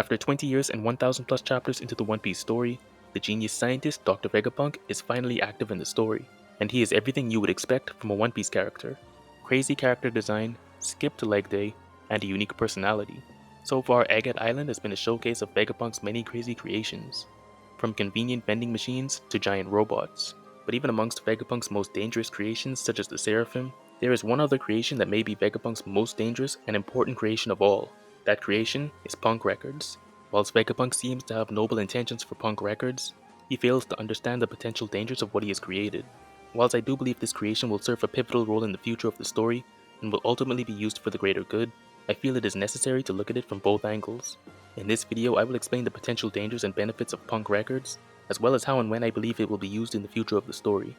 After 20 years and 1,000 plus chapters into the One Piece story, the genius scientist Dr. Vegapunk is finally active in the story, and he is everything you would expect from a One Piece character. Crazy character design, skipped leg day, and a unique personality. So far, Agate Island has been a showcase of Vegapunk's many crazy creations, from convenient vending machines to giant robots. But even amongst Vegapunk's most dangerous creations, such as the Seraphim, there is one other creation that may be Vegapunk's most dangerous and important creation of all. That creation is Punk Records. Whilst Vegapunk seems to have noble intentions for Punk Records, he fails to understand the potential dangers of what he has created. Whilst I do believe this creation will serve a pivotal role in the future of the story and will ultimately be used for the greater good, I feel it is necessary to look at it from both angles. In this video, I will explain the potential dangers and benefits of Punk Records, as well as how and when I believe it will be used in the future of the story.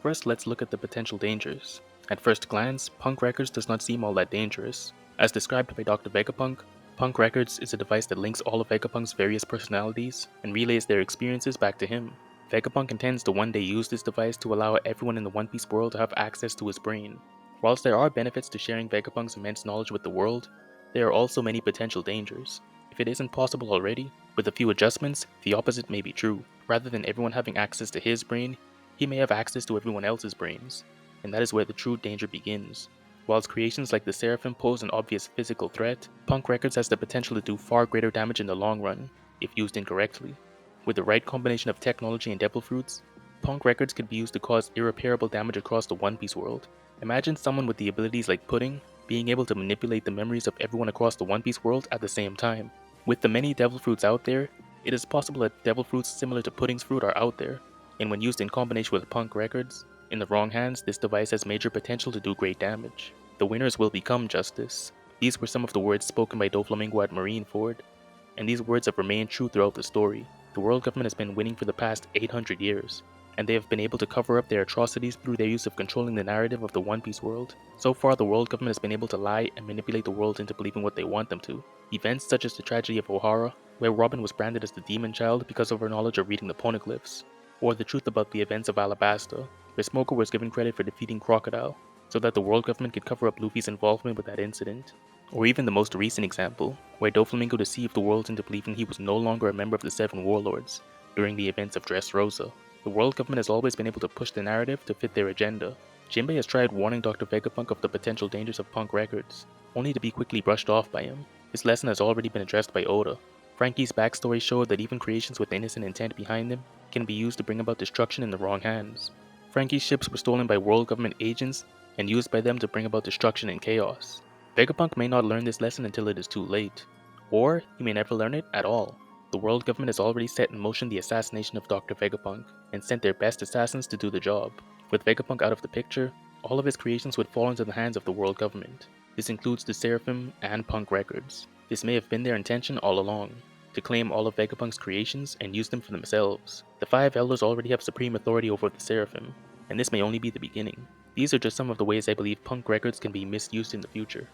First, let's look at the potential dangers. At first glance, Punk Records does not seem all that dangerous. As described by Dr. Vegapunk, Punk Records is a device that links all of Vegapunk's various personalities and relays their experiences back to him. Vegapunk intends to one day use this device to allow everyone in the One Piece world to have access to his brain. Whilst there are benefits to sharing Vegapunk's immense knowledge with the world, there are also many potential dangers. If it isn't possible already, with a few adjustments, the opposite may be true. Rather than everyone having access to his brain, he may have access to everyone else's brains, and that is where the true danger begins. Whilst creations like the Seraphim pose an obvious physical threat, Punk Records has the potential to do far greater damage in the long run, if used incorrectly. With the right combination of technology and devil fruits, Punk Records could be used to cause irreparable damage across the One Piece world. Imagine someone with the abilities like Pudding being able to manipulate the memories of everyone across the One Piece world at the same time. With the many devil fruits out there, it is possible that devil fruits similar to Pudding's fruit are out there, and when used in combination with Punk Records, in the wrong hands, this device has major potential to do great damage. The winners will become justice. These were some of the words spoken by Doflamingo at Marineford, and these words have remained true throughout the story. The world government has been winning for the past 800 years, and they have been able to cover up their atrocities through their use of controlling the narrative of the One Piece world. So far, the world government has been able to lie and manipulate the world into believing what they want them to. Events such as the tragedy of O'Hara, where Robin was branded as the demon child because of her knowledge of reading the poneglyphs, or the truth about the events of Alabasta, where Smoker was given credit for defeating Crocodile, so that the world government could cover up Luffy's involvement with that incident. Or even the most recent example, where Doflamingo deceived the world into believing he was no longer a member of the Seven Warlords during the events of Dressrosa. The world government has always been able to push the narrative to fit their agenda. Jinbei has tried warning Dr. Vegapunk of the potential dangers of Punk Records, only to be quickly brushed off by him. This lesson has already been addressed by Oda. Frankie's backstory showed that even creations with innocent intent behind them can be used to bring about destruction in the wrong hands. Frankie's ships were stolen by world government agents and used by them to bring about destruction and chaos. Vegapunk may not learn this lesson until it is too late, or he may never learn it at all. The world government has already set in motion the assassination of Dr. Vegapunk and sent their best assassins to do the job. With Vegapunk out of the picture, all of his creations would fall into the hands of the world government. This includes the Seraphim and Punk Records. This may have been their intention all along, to claim all of Vegapunk's creations and use them for themselves. The Five Elders already have supreme authority over the Seraphim, and this may only be the beginning. These are just some of the ways I believe Punk Records can be misused in the future.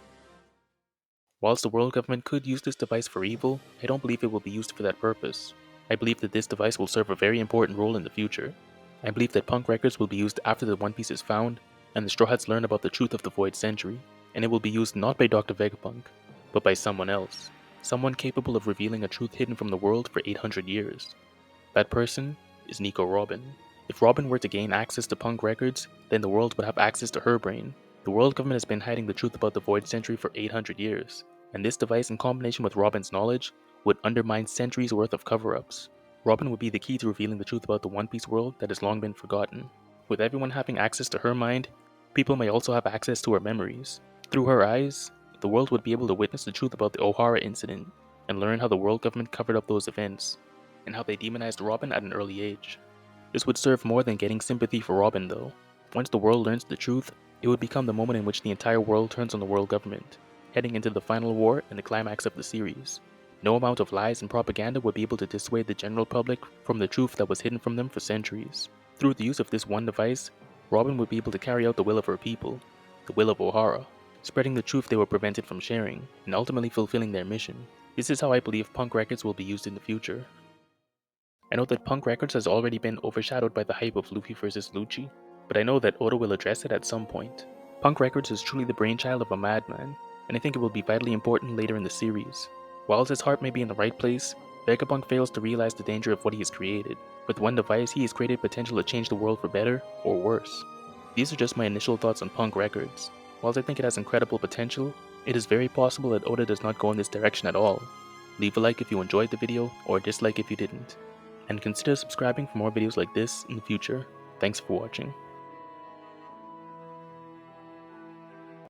Whilst the world government could use this device for evil, I don't believe it will be used for that purpose. I believe that this device will serve a very important role in the future. I believe that Punk Records will be used after the One Piece is found, and the Straw Hats learn about the truth of the Void Century, and it will be used not by Dr. Vegapunk, but by someone else. Someone capable of revealing a truth hidden from the world for 800 years. That person is Nico Robin. If Robin were to gain access to Punk Records, then the world would have access to her brain. The world government has been hiding the truth about the Void Century for 800 years, and this device in combination with Robin's knowledge would undermine centuries worth of cover-ups. Robin would be the key to revealing the truth about the One Piece world that has long been forgotten. With everyone having access to her mind, people may also have access to her memories. Through her eyes, the world would be able to witness the truth about the O'Hara incident and learn how the world government covered up those events, and how they demonized Robin at an early age. This would serve more than getting sympathy for Robin though. Once the world learns the truth, it would become the moment in which the entire world turns on the world government, heading into the final war and the climax of the series. No amount of lies and propaganda would be able to dissuade the general public from the truth that was hidden from them for centuries. Through the use of this one device, Robin would be able to carry out the will of her people, the will of O'Hara, spreading the truth they were prevented from sharing, and ultimately fulfilling their mission. This is how I believe Punk Records will be used in the future. I know that Punk Records has already been overshadowed by the hype of Luffy vs. Lucci, but I know that Oda will address it at some point. Punk Records is truly the brainchild of a madman, and I think it will be vitally important later in the series. While his heart may be in the right place, Vegapunk fails to realize the danger of what he has created. With one device, he has created potential to change the world for better or worse. These are just my initial thoughts on Punk Records. While I think it has incredible potential, it is very possible that Oda does not go in this direction at all. Leave a like if you enjoyed the video, or a dislike if you didn't. And consider subscribing for more videos like this in the future. Thanks for watching.